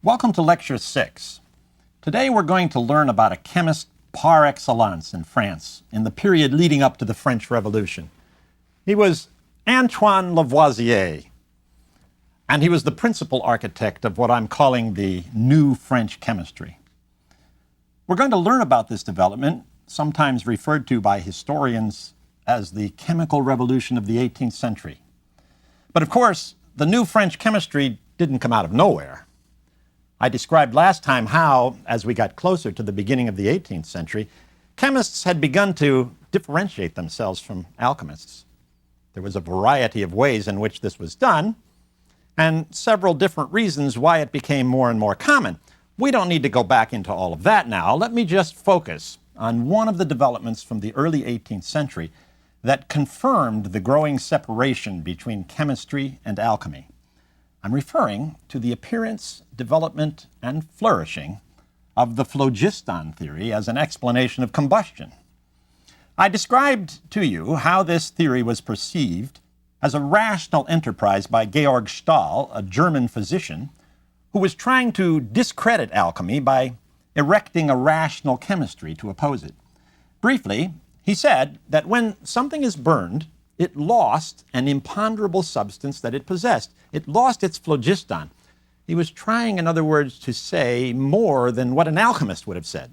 Welcome to Lecture 6. Today we're going to learn about a chemist par excellence in France in the period leading up to the French Revolution. He was Antoine Lavoisier, and he was the principal architect of what I'm calling the new French chemistry. We're going to learn about this development, sometimes referred to by historians as the chemical revolution of the 18th century. But of course, the new French chemistry didn't come out of nowhere. I described last time how, as we got closer to the beginning of the 18th century, chemists had begun to differentiate themselves from alchemists. There was a variety of ways in which this was done, and several different reasons why it became more and more common. We don't need to go back into all of that now. Let me just focus on one of the developments from the early 18th century that confirmed the growing separation between chemistry and alchemy. I'm referring to the appearance, development, and flourishing of the phlogiston theory as an explanation of combustion. I described to you how this theory was perceived as a rational enterprise by Georg Stahl, a German physician, who was trying to discredit alchemy by erecting a rational chemistry to oppose it. Briefly, he said that when something is burned, it lost an imponderable substance that it possessed. It lost its phlogiston. He was trying, in other words, to say more than what an alchemist would have said.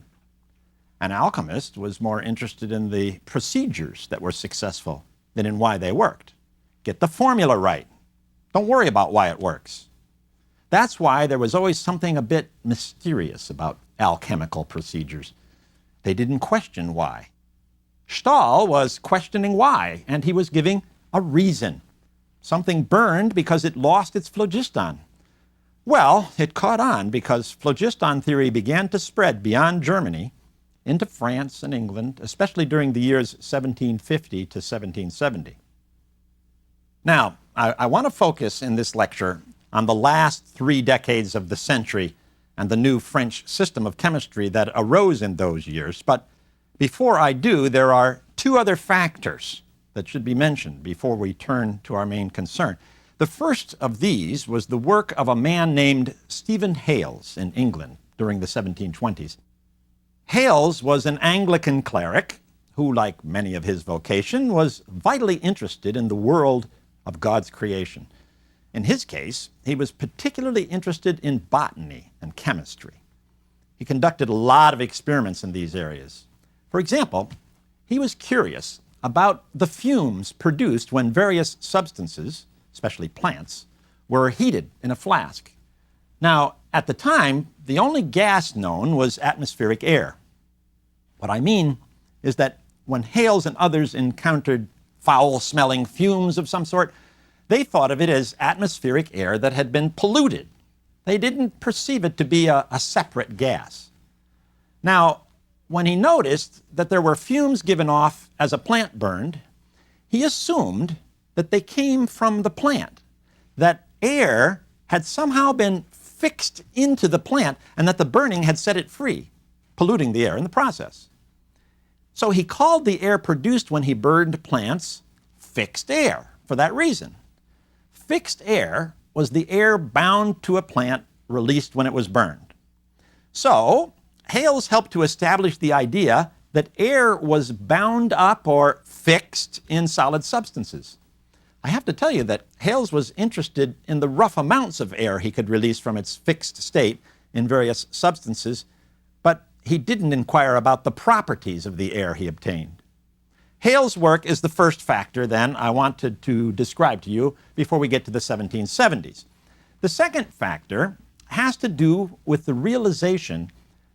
An alchemist was more interested in the procedures that were successful than in why they worked. Get the formula right. Don't worry about why it works. That's why there was always something a bit mysterious about alchemical procedures. They didn't question why. Stahl was questioning why, and he was giving a reason. Something burned because it lost its phlogiston. Well, it caught on because phlogiston theory began to spread beyond Germany into France and England, especially during the years 1750 to 1770. Now, I want to focus in this lecture on the last 3 decades of the century and the new French system of chemistry that arose in those years. But before I do, there are 2 other factors that should be mentioned before we turn to our main concern. The first of these was the work of a man named Stephen Hales in England during the 1720s. Hales was an Anglican cleric who, like many of his vocation, was vitally interested in the world of God's creation. In his case, he was particularly interested in botany and chemistry. He conducted a lot of experiments in these areas. For example, he was curious about the fumes produced when various substances, especially plants, were heated in a flask. Now, at the time, the only gas known was atmospheric air. What I mean is that when Hales and others encountered foul-smelling fumes of some sort, they thought of it as atmospheric air that had been polluted. They didn't perceive it to be a separate gas. Now, when he noticed that there were fumes given off as a plant burned, he assumed that they came from the plant, that air had somehow been fixed into the plant and that the burning had set it free, polluting the air in the process. So he called the air produced when he burned plants fixed air for that reason. Fixed air was the air bound to a plant released when it was burned. So Hales helped to establish the idea that air was bound up or fixed in solid substances. I have to tell you that Hales was interested in the rough amounts of air he could release from its fixed state in various substances, but he didn't inquire about the properties of the air he obtained. Hales' work is the first factor, then, I wanted to describe to you before we get to the 1770s. The second factor has to do with the realization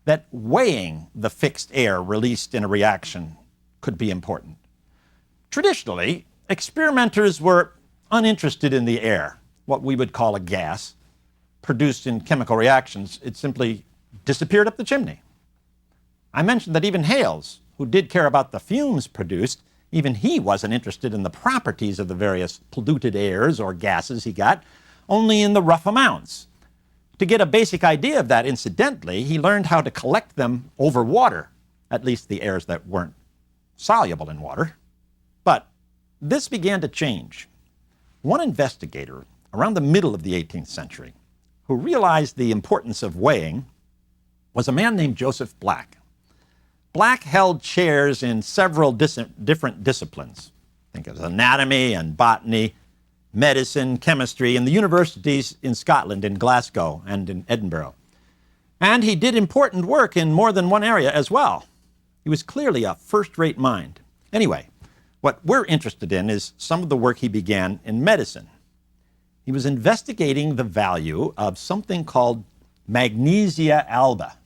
that weighing the fixed air released in a reaction could be important. Traditionally, experimenters were uninterested in the air, what we would call a gas, produced in chemical reactions. It simply disappeared up the chimney. I mentioned that even Hales, who did care about the fumes produced, even he wasn't interested in the properties of the various polluted airs or gases he got, only in the rough amounts. To get a basic idea of that, incidentally, he learned how to collect them over water, at least the airs that weren't soluble in water. But this began to change. One investigator around the middle of the 18th century, who realized the importance of weighing was a man named Joseph Black. Black held chairs in several different disciplines. Think of anatomy and botany, medicine, chemistry, in the universities in Scotland, in Glasgow, and in Edinburgh. And he did important work in more than one area as well. He was clearly a first-rate mind. Anyway, what we're interested in is some of the work he began in medicine. He was investigating the value of something called magnesia alba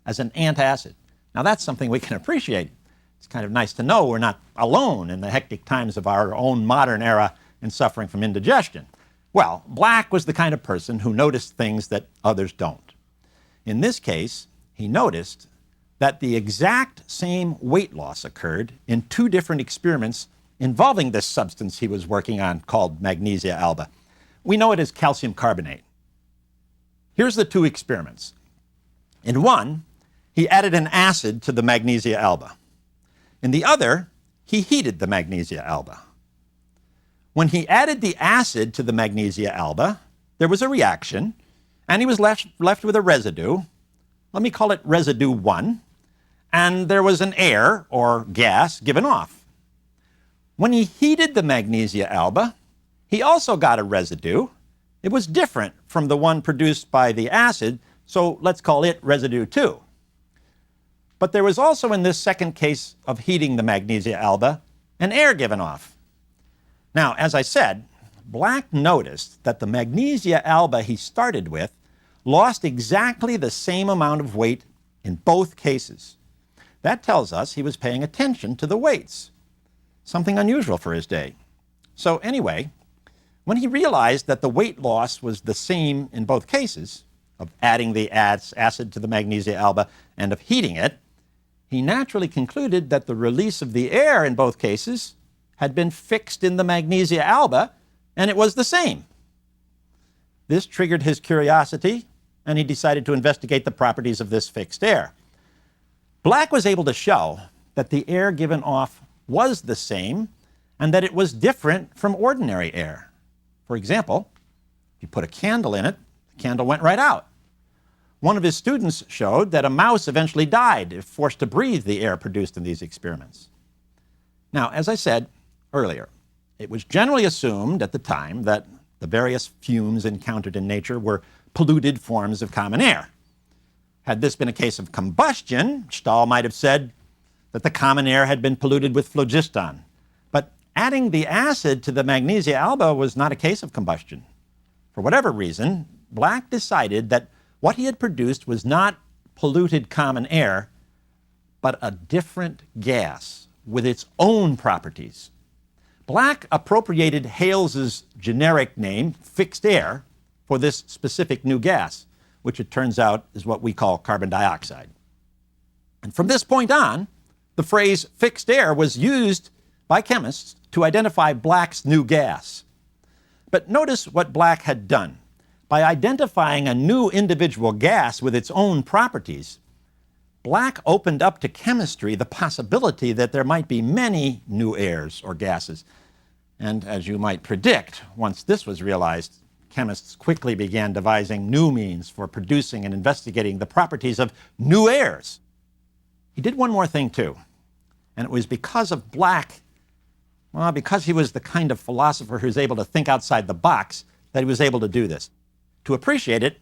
as an antacid. Now that's something we can appreciate. It's kind of nice to know we're not alone in the hectic times of our own modern era in suffering from indigestion. Well, Black was the kind of person who noticed things that others don't. In this case, he noticed that the exact same weight loss occurred in two different experiments involving this substance he was working on called magnesia alba. We know it as calcium carbonate. Here's the two experiments. In one, he added an acid to the magnesia alba. In the other, he heated the magnesia alba. When he added the acid to the magnesia alba, there was a reaction, and he was left with a residue. Let me call it residue 1, and there was an air, or gas, given off. When he heated the magnesia alba, he also got a residue. It was different from the one produced by the acid, so let's call it residue 2. But there was also, in this second case of heating the magnesia alba, an air given off. Now, as I said, Black noticed that the magnesia alba he started with lost exactly the same amount of weight in both cases. That tells us he was paying attention to the weights, something unusual for his day. So anyway, when he realized that the weight loss was the same in both cases, of adding the acid to the magnesia alba and of heating it, he naturally concluded that the release of the air in both cases had been fixed in the magnesia alba, and it was the same. This triggered his curiosity, and he decided to investigate the properties of this fixed air. Black was able to show that the air given off was the same, and that it was different from ordinary air. For example, if you put a candle in it, the candle went right out. One of his students showed that a mouse eventually died if forced to breathe the air produced in these experiments. Now, as I said earlier, it was generally assumed at the time that the various fumes encountered in nature were polluted forms of common air. Had this been a case of combustion, Stahl might have said that the common air had been polluted with phlogiston. But adding the acid to the magnesia alba was not a case of combustion. For whatever reason, Black decided that what he had produced was not polluted common air, but a different gas with its own properties. Black appropriated Hales's generic name, fixed air, for this specific new gas, which it turns out is what we call carbon dioxide. And from this point on, the phrase fixed air was used by chemists to identify Black's new gas. But notice what Black had done. By identifying a new individual gas with its own properties, Black opened up to chemistry the possibility that there might be many new airs or gases. And as you might predict, once this was realized, chemists quickly began devising new means for producing and investigating the properties of new airs. He did one more thing too, and it was because of Black, because he was the kind of philosopher who's able to think outside the box, that he was able to do this. To appreciate it,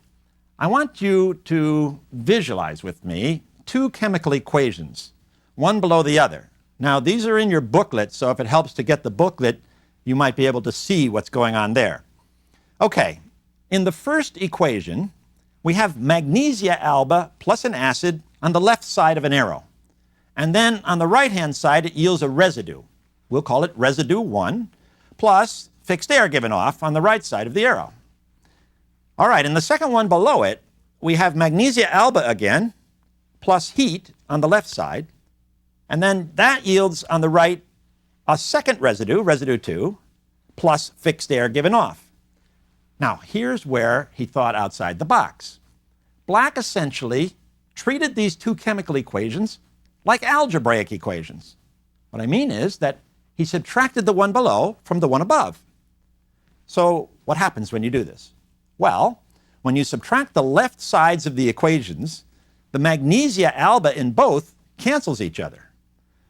I want you to visualize with me two chemical equations, one below the other. Now, these are in your booklet, so if it helps to get the booklet, you might be able to see what's going on there. Okay, in the first equation, we have magnesia alba plus an acid on the left side of an arrow. And then on the right-hand side, it yields a residue. We'll call it residue 1, plus fixed air given off on the right side of the arrow. All right, in the second one below it, we have magnesia alba again, plus heat on the left side, and then that yields on the right a second residue, residue 2, plus fixed air given off. Now, here's where he thought outside the box. Black essentially treated these two chemical equations like algebraic equations. What I mean is that he subtracted the one below from the one above. So what happens when you do this? Well, when you subtract the left sides of the equations, the magnesia alba in both cancels each other.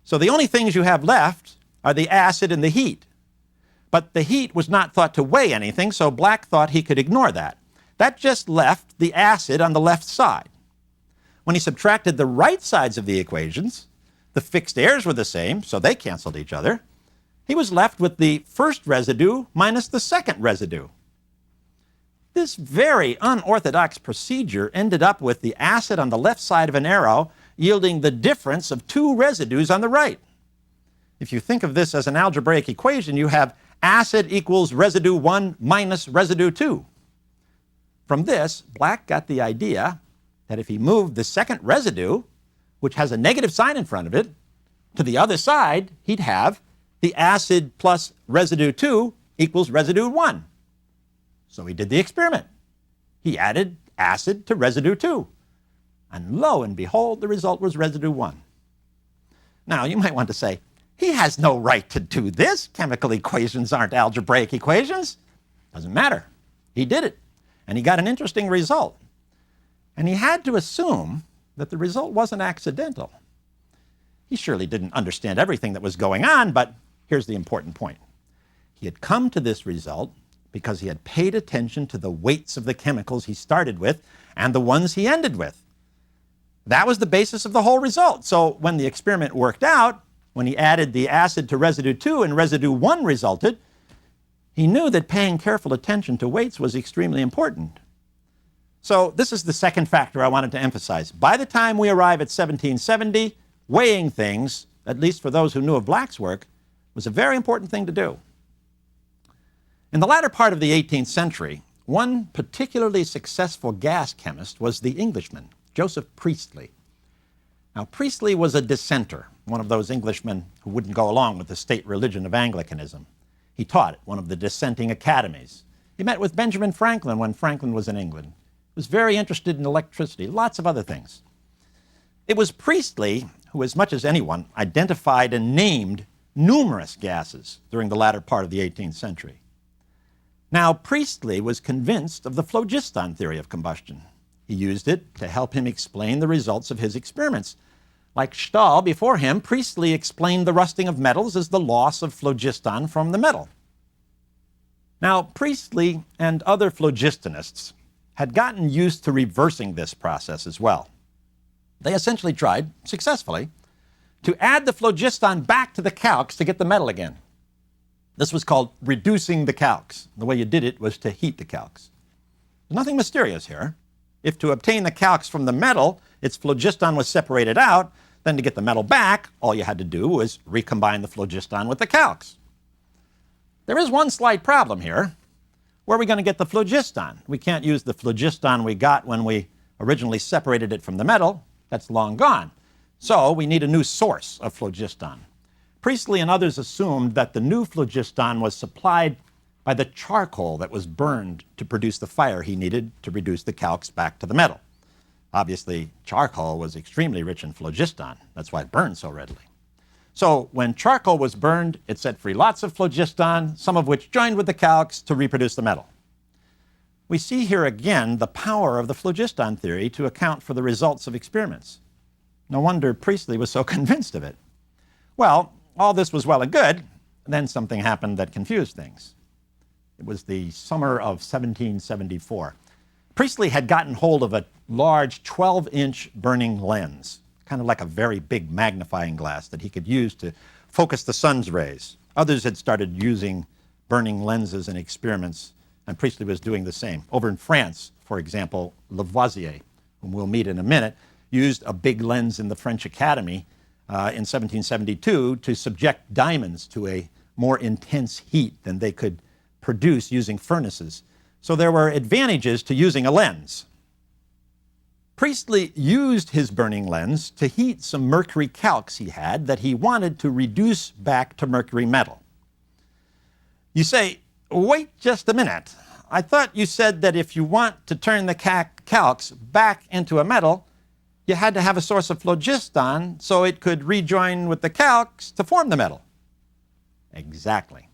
So the only things you have left are the acid and the heat. But the heat was not thought to weigh anything, so Black thought he could ignore that. That just left the acid on the left side. When he subtracted the right sides of the equations, the fixed airs were the same, so they canceled each other. He was left with the first residue minus the second residue. This very unorthodox procedure ended up with the acid on the left side of an arrow yielding the difference of two residues on the right. If you think of this as an algebraic equation, you have acid equals residue 1 minus residue 2. From this, Black got the idea that if he moved the second residue, which has a negative sign in front of it, to the other side, he'd have the acid plus residue 2 equals residue 1. So he did the experiment. He added acid to residue 2. And lo and behold, the result was residue 1. Now, you might want to say, he has no right to do this. Chemical equations aren't algebraic equations. Doesn't matter. He did it. And he got an interesting result. And he had to assume that the result wasn't accidental. He surely didn't understand everything that was going on, but here's the important point. He had come to this result because he had paid attention to the weights of the chemicals he started with and the ones he ended with. That was the basis of the whole result. So when the experiment worked out, when he added the acid to residue 2 and residue 1 resulted, he knew that paying careful attention to weights was extremely important. So this is the second factor I wanted to emphasize. By the time we arrive at 1770, weighing things, at least for those who knew of Black's work, was a very important thing to do. In the latter part of the 18th century, one particularly successful gas chemist was the Englishman, Joseph Priestley. Now, Priestley was a dissenter, one of those Englishmen who wouldn't go along with the state religion of Anglicanism. He taught at one of the dissenting academies. He met with Benjamin Franklin when Franklin was in England. He was very interested in electricity, lots of other things. It was Priestley who, as much as anyone, identified and named numerous gases during the latter part of the 18th century. Now, Priestley was convinced of the phlogiston theory of combustion. He used it to help him explain the results of his experiments. Like Stahl before him, Priestley explained the rusting of metals as the loss of phlogiston from the metal. Now, Priestley and other phlogistonists had gotten used to reversing this process as well. They essentially tried, successfully, to add the phlogiston back to the calx to get the metal again. This was called reducing the calx. The way you did it was to heat the calx. There's nothing mysterious here. If to obtain the calx from the metal, its phlogiston was separated out, then to get the metal back, all you had to do was recombine the phlogiston with the calx. There is one slight problem here. Where are we going to get the phlogiston? We can't use the phlogiston we got when we originally separated it from the metal. That's long gone. So we need a new source of phlogiston. Priestley and others assumed that the new phlogiston was supplied by the charcoal that was burned to produce the fire he needed to reduce the calx back to the metal. Obviously, charcoal was extremely rich in phlogiston. That's why it burned so readily. So when charcoal was burned, it set free lots of phlogiston, some of which joined with the calx to reproduce the metal. We see here again the power of the phlogiston theory to account for the results of experiments. No wonder Priestley was so convinced of it. Well, all this was well and good, and then something happened that confused things. It was the summer of 1774. Priestley had gotten hold of a large 12-inch burning lens, kind of like a very big magnifying glass that he could use to focus the sun's rays. Others had started using burning lenses in experiments, and Priestley was doing the same. Over in France, for example, Lavoisier, whom we'll meet in a minute, used a big lens in the French Academy in 1772 to subject diamonds to a more intense heat than they could produce using furnaces. So there were advantages to using a lens. Priestley used his burning lens to heat some mercury calx he had that he wanted to reduce back to mercury metal. You say, wait just a minute. I thought you said that if you want to turn the calx back into a metal, you had to have a source of phlogiston so it could rejoin with the calx to form the metal. Exactly.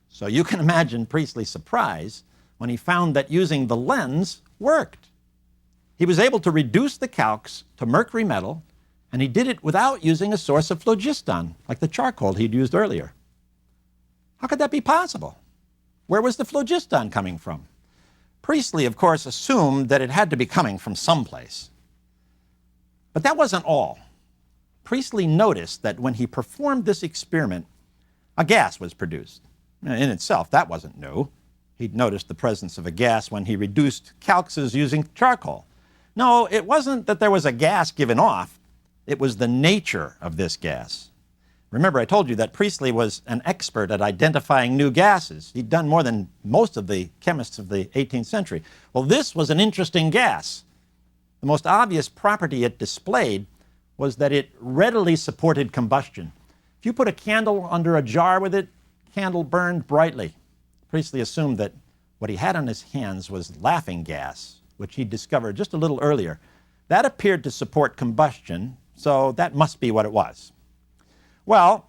So you can imagine Priestley's surprise when he found that using the lens worked. He was able to reduce the calx to mercury metal, and he did it without using a source of phlogiston, like the charcoal he'd used earlier. How could that be possible? Where was the phlogiston coming from? Priestley, of course, assumed that it had to be coming from someplace. But that wasn't all. Priestley noticed that when he performed this experiment, a gas was produced. In itself, that wasn't new. He'd noticed the presence of a gas when he reduced calxes using charcoal. No, it wasn't that there was a gas given off. It was the nature of this gas. Remember, I told you that Priestley was an expert at identifying new gases. He'd done more than most of the chemists of the 18th century. Well, this was an interesting gas. The most obvious property it displayed was that it readily supported combustion. If you put a candle under a jar with it, the candle burned brightly. Priestley assumed that what he had on his hands was laughing gas, which he discovered just a little earlier. That appeared to support combustion, so that must be what it was. Well,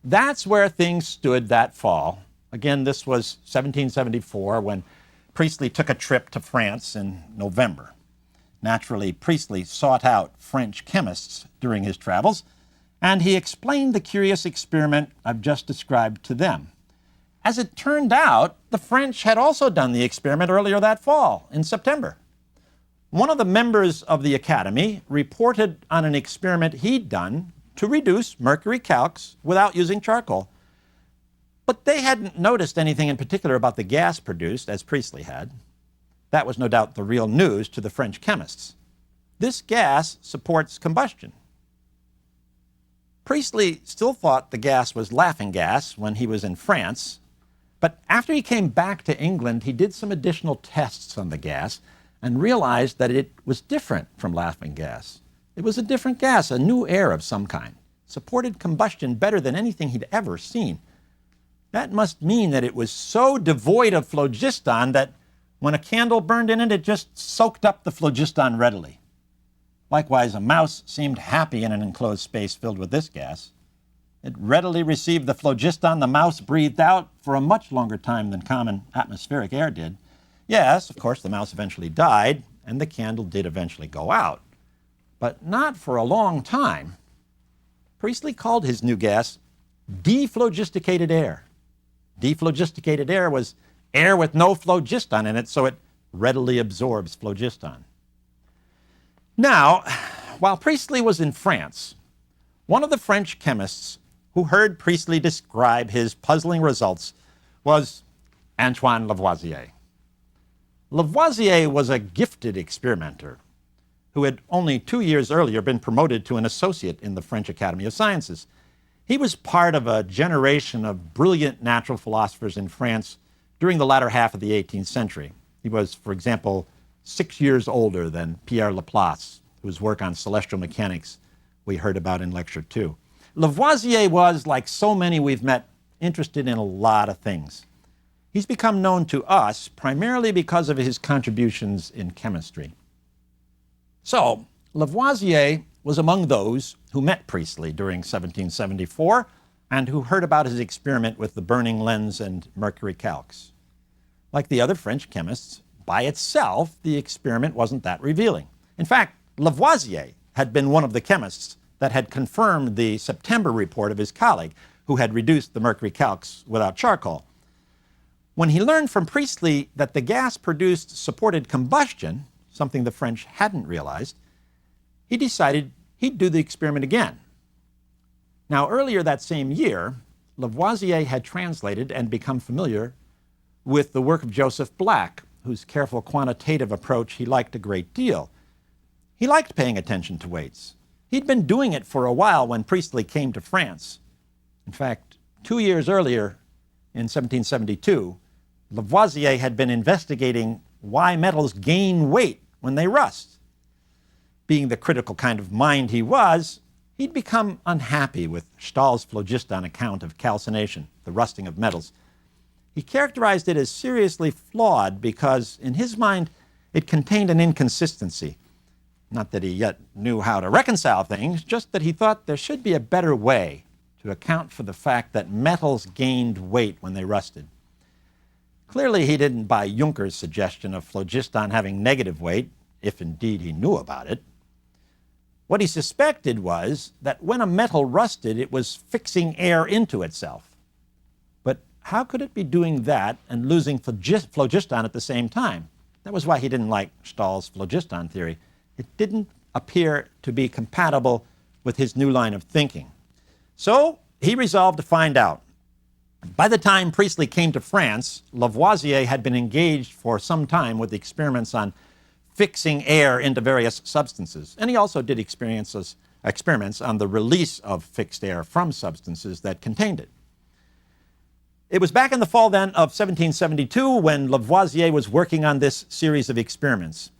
that's where things stood that fall. Again, this was 1774 when Priestley took a trip to France in November. Naturally, Priestley sought out French chemists during his travels, and he explained the curious experiment I've just described to them. As it turned out, the French had also done the experiment earlier that fall, in September. One of the members of the Academy reported on an experiment he'd done to reduce mercury calx without using charcoal. But they hadn't noticed anything in particular about the gas produced, as Priestley had. That was no doubt the real news to the French chemists. This gas supports combustion. Priestley still thought the gas was laughing gas when he was in France, but after he came back to England, he did some additional tests on the gas and realized that it was different from laughing gas. It was a different gas, a new air of some kind, supported combustion better than anything he'd ever seen. That must mean that it was so devoid of phlogiston that when a candle burned in it, it just soaked up the phlogiston readily. Likewise, a mouse seemed happy in an enclosed space filled with this gas. It readily received the phlogiston the mouse breathed out for a much longer time than common atmospheric air did. Yes, of course, the mouse eventually died, and the candle did eventually go out. But not for a long time. Priestley called his new gas dephlogisticated air. Dephlogisticated air was air with no phlogiston in it, so it readily absorbs phlogiston. Now, while Priestley was in France, one of the French chemists who heard Priestley describe his puzzling results was Antoine Lavoisier. Lavoisier was a gifted experimenter who had only 2 years earlier been promoted to an associate in the French Academy of Sciences. He was part of a generation of brilliant natural philosophers in France during the latter half of the 18th century. He was, for example, 6 years older than Pierre Laplace, whose work on celestial mechanics we heard about in Lecture 2. Lavoisier was, like so many we've met, interested in a lot of things. He's become known to us primarily because of his contributions in chemistry. So, Lavoisier was among those who met Priestley during 1774 and who heard about his experiment with the burning lens and mercury calx. Like the other French chemists, by itself, the experiment wasn't that revealing. In fact, Lavoisier had been one of the chemists that had confirmed the September report of his colleague, who had reduced the mercury calx without charcoal. When he learned from Priestley that the gas produced supported combustion, something the French hadn't realized, he decided he'd do the experiment again. Now, earlier that same year, Lavoisier had translated and become familiar with the work of Joseph Black, whose careful quantitative approach he liked a great deal. He liked paying attention to weights. He'd been doing it for a while when Priestley came to France. In fact, 2 years earlier, in 1772, Lavoisier had been investigating why metals gain weight when they rust. Being the critical kind of mind he was, he'd become unhappy with Stahl's phlogiston account of calcination, the rusting of metals. He characterized it as seriously flawed because, in his mind, it contained an inconsistency. Not that he yet knew how to reconcile things, just that he thought there should be a better way to account for the fact that metals gained weight when they rusted. Clearly, he didn't buy Junker's suggestion of phlogiston having negative weight, if indeed he knew about it. What he suspected was that when a metal rusted, it was fixing air into itself. But how could it be doing that and losing phlogiston at the same time? That was why he didn't like Stahl's phlogiston theory. It didn't appear to be compatible with his new line of thinking. So he resolved to find out. By the time Priestley came to France, Lavoisier had been engaged for some time with experiments on fixing air into various substances. And he also did experiments on the release of fixed air from substances that contained it. It was back in the fall then of 1772 when Lavoisier was working on this series of experiments.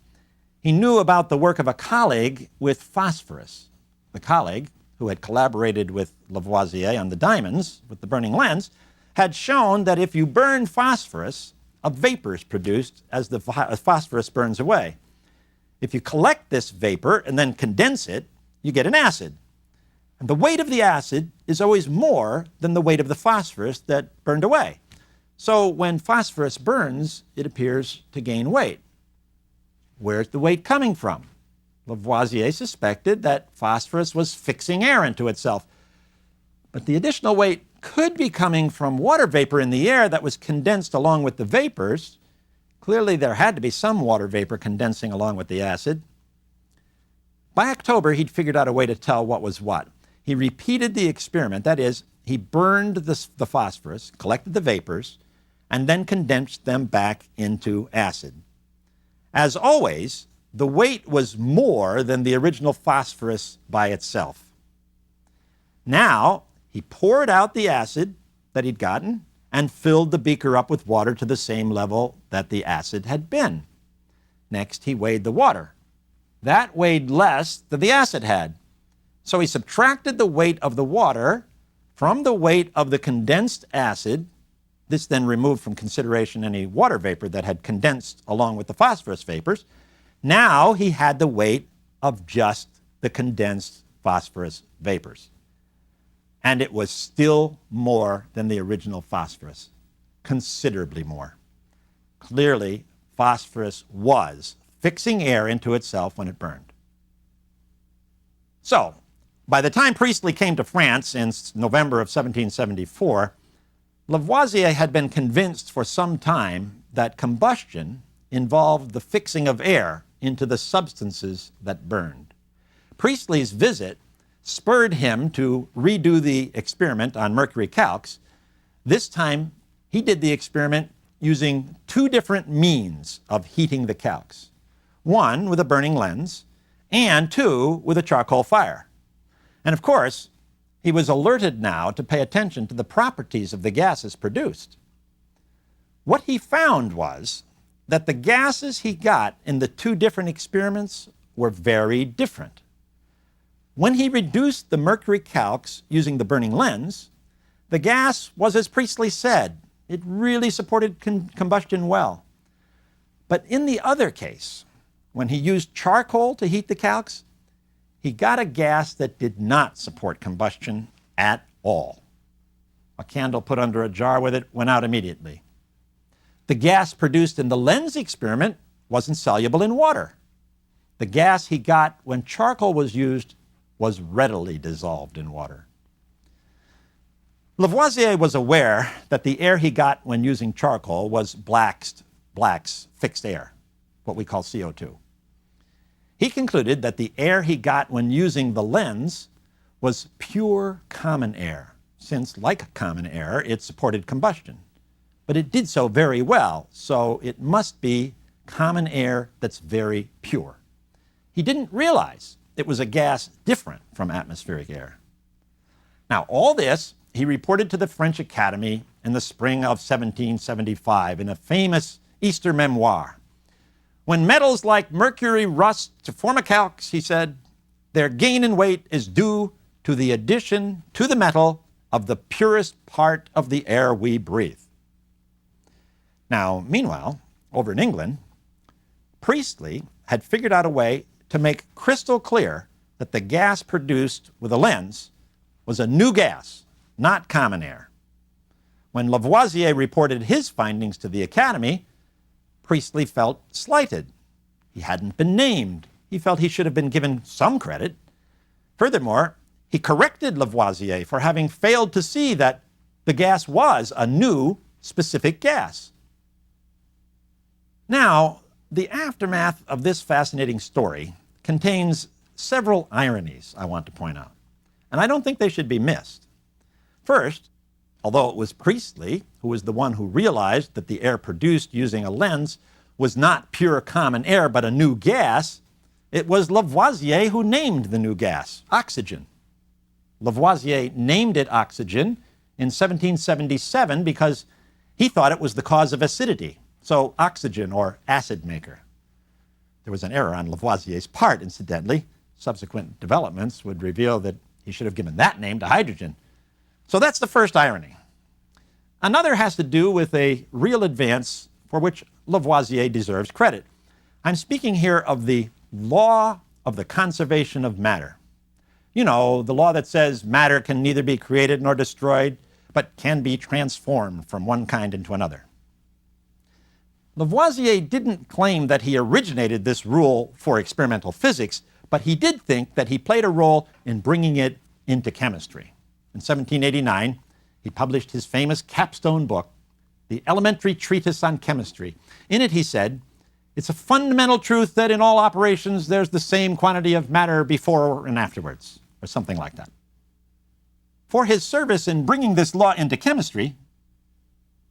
He knew about the work of a colleague with phosphorus. The colleague, who had collaborated with Lavoisier on the diamonds with the burning lens, had shown that if you burn phosphorus, a vapor is produced as the phosphorus burns away. If you collect this vapor and then condense it, you get an acid. And the weight of the acid is always more than the weight of the phosphorus that burned away. So when phosphorus burns, it appears to gain weight. Where's the weight coming from? Lavoisier suspected that phosphorus was fixing air into itself. But the additional weight could be coming from water vapor in the air that was condensed along with the vapors. Clearly, there had to be some water vapor condensing along with the acid. By October, he'd figured out a way to tell what was what. He repeated the experiment. That is, he burned the phosphorus, collected the vapors, and then condensed them back into acid. As always, the weight was more than the original phosphorus by itself. Now, he poured out the acid that he'd gotten and filled the beaker up with water to the same level that the acid had been. Next, he weighed the water. That weighed less than the acid had. So he subtracted the weight of the water from the weight of the condensed acid. This then removed from consideration any water vapor that had condensed along with the phosphorus vapors. Now he had the weight of just the condensed phosphorus vapors. And it was still more than the original phosphorus, considerably more. Clearly, phosphorus was fixing air into itself when it burned. So, by the time Priestley came to France in November of 1774, Lavoisier had been convinced for some time that combustion involved the fixing of air into the substances that burned. Priestley's visit spurred him to redo the experiment on mercury calx. This time, he did the experiment using two different means of heating the calx. One with a burning lens, and two with a charcoal fire. And of course, he was alerted now to pay attention to the properties of the gases produced. What he found was that the gases he got in the two different experiments were very different. When he reduced the mercury calx using the burning lens, the gas was as Priestley said. It really supported combustion well. But in the other case, when he used charcoal to heat the calx, he got a gas that did not support combustion at all. A candle put under a jar with it went out immediately. The gas produced in the lens experiment wasn't soluble in water. The gas he got when charcoal was used was readily dissolved in water. Lavoisier was aware that the air he got when using charcoal was Black's fixed air, what we call CO2. He concluded that the air he got when using the lens was pure common air, since, like common air, it supported combustion. But it did so very well, so it must be common air that's very pure. He didn't realize it was a gas different from atmospheric air. Now, all this he reported to the French Academy in the spring of 1775 in a famous Easter memoir. When metals like mercury rust to form a calx, he said, their gain in weight is due to the addition to the metal of the purest part of the air we breathe. Now, meanwhile, over in England, Priestley had figured out a way to make crystal clear that the gas produced with a lens was a new gas, not common air. When Lavoisier reported his findings to the Academy, Priestley felt slighted. He hadn't been named. He felt he should have been given some credit. Furthermore, he corrected Lavoisier for having failed to see that the gas was a new specific gas. Now, the aftermath of this fascinating story contains several ironies I want to point out, and I don't think they should be missed. First, although it was Priestley who was the one who realized that the air produced using a lens was not pure common air but a new gas, it was Lavoisier who named the new gas, oxygen. Lavoisier named it oxygen in 1777 because he thought it was the cause of acidity, so oxygen or acid maker. There was an error on Lavoisier's part, incidentally. Subsequent developments would reveal that he should have given that name to hydrogen. So that's the first irony. Another has to do with a real advance for which Lavoisier deserves credit. I'm speaking here of the law of the conservation of matter. You know, the law that says matter can neither be created nor destroyed, but can be transformed from one kind into another. Lavoisier didn't claim that he originated this rule for experimental physics, but he did think that he played a role in bringing it into chemistry. In 1789, he published his famous capstone book, The Elementary Treatise on Chemistry. In it, he said, "It's a fundamental truth that in all operations there's the same quantity of matter before and afterwards," or something like that. For his service in bringing this law into chemistry,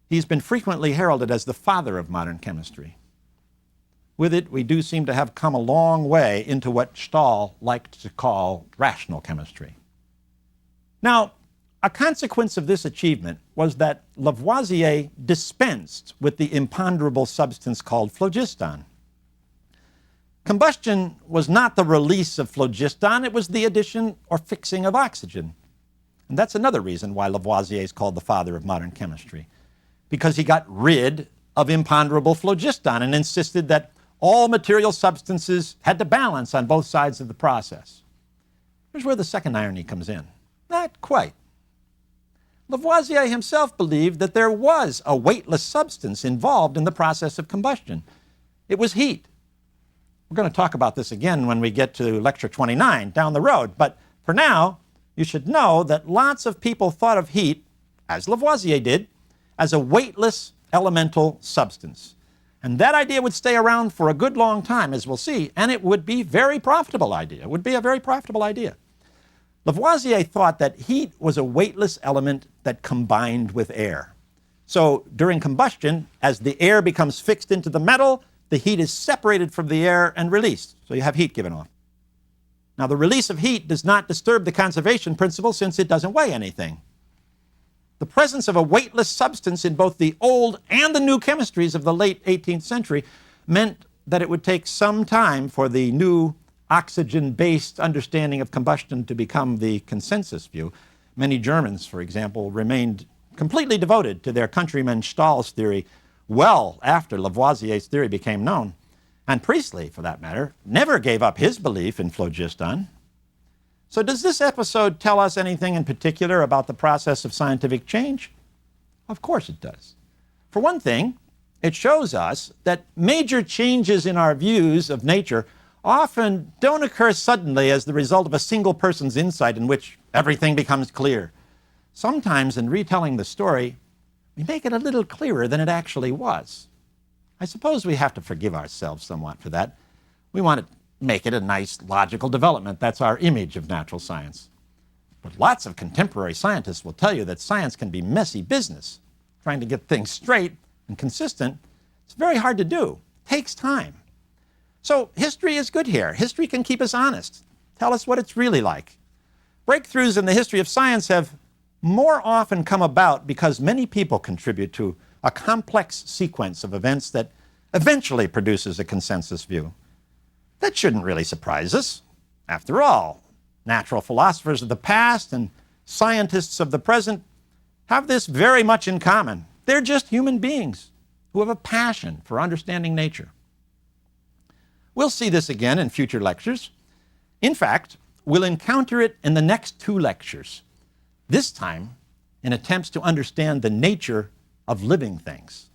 he's been frequently heralded as the father of modern chemistry. With it, we do seem to have come a long way into what Stahl liked to call rational chemistry. Now, a consequence of this achievement was that Lavoisier dispensed with the imponderable substance called phlogiston. Combustion was not the release of phlogiston, it was the addition or fixing of oxygen. And that's another reason why Lavoisier is called the father of modern chemistry, because he got rid of imponderable phlogiston and insisted that all material substances had to balance on both sides of the process. Here's where the second irony comes in. Not quite. Lavoisier himself believed that there was a weightless substance involved in the process of combustion. It was heat. We're going to talk about this again when we get to lecture 29 down the road, but for now, you should know that lots of people thought of heat, as Lavoisier did, as a weightless elemental substance. And that idea would stay around for a good long time, as we'll see, and it would be a very profitable idea. It would be a very profitable idea. Lavoisier thought that heat was a weightless element that combined with air. So during combustion, as the air becomes fixed into the metal, the heat is separated from the air and released. So you have heat given off. Now, the release of heat does not disturb the conservation principle since it doesn't weigh anything. The presence of a weightless substance in both the old and the new chemistries of the late 18th century meant that it would take some time for the new oxygen-based understanding of combustion to become the consensus view. Many Germans, for example, remained completely devoted to their countryman Stahl's theory well after Lavoisier's theory became known. And Priestley, for that matter, never gave up his belief in phlogiston. So does this episode tell us anything in particular about the process of scientific change? Of course it does. For one thing, it shows us that major changes in our views of nature often don't occur suddenly as the result of a single person's insight in which everything becomes clear. Sometimes in retelling the story, we make it a little clearer than it actually was. I suppose we have to forgive ourselves somewhat for that. We want to make it a nice logical development. That's our image of natural science. But lots of contemporary scientists will tell you that science can be messy business. Trying to get things straight and consistent, it's very hard to do. It takes time. So history is good here. History can keep us honest, tell us what it's really like. Breakthroughs in the history of science have more often come about because many people contribute to a complex sequence of events that eventually produces a consensus view. That shouldn't really surprise us. After all, natural philosophers of the past and scientists of the present have this very much in common. They're just human beings who have a passion for understanding nature. We'll see this again in future lectures. In fact, we'll encounter it in the next two lectures. This time, in attempts to understand the nature of living things.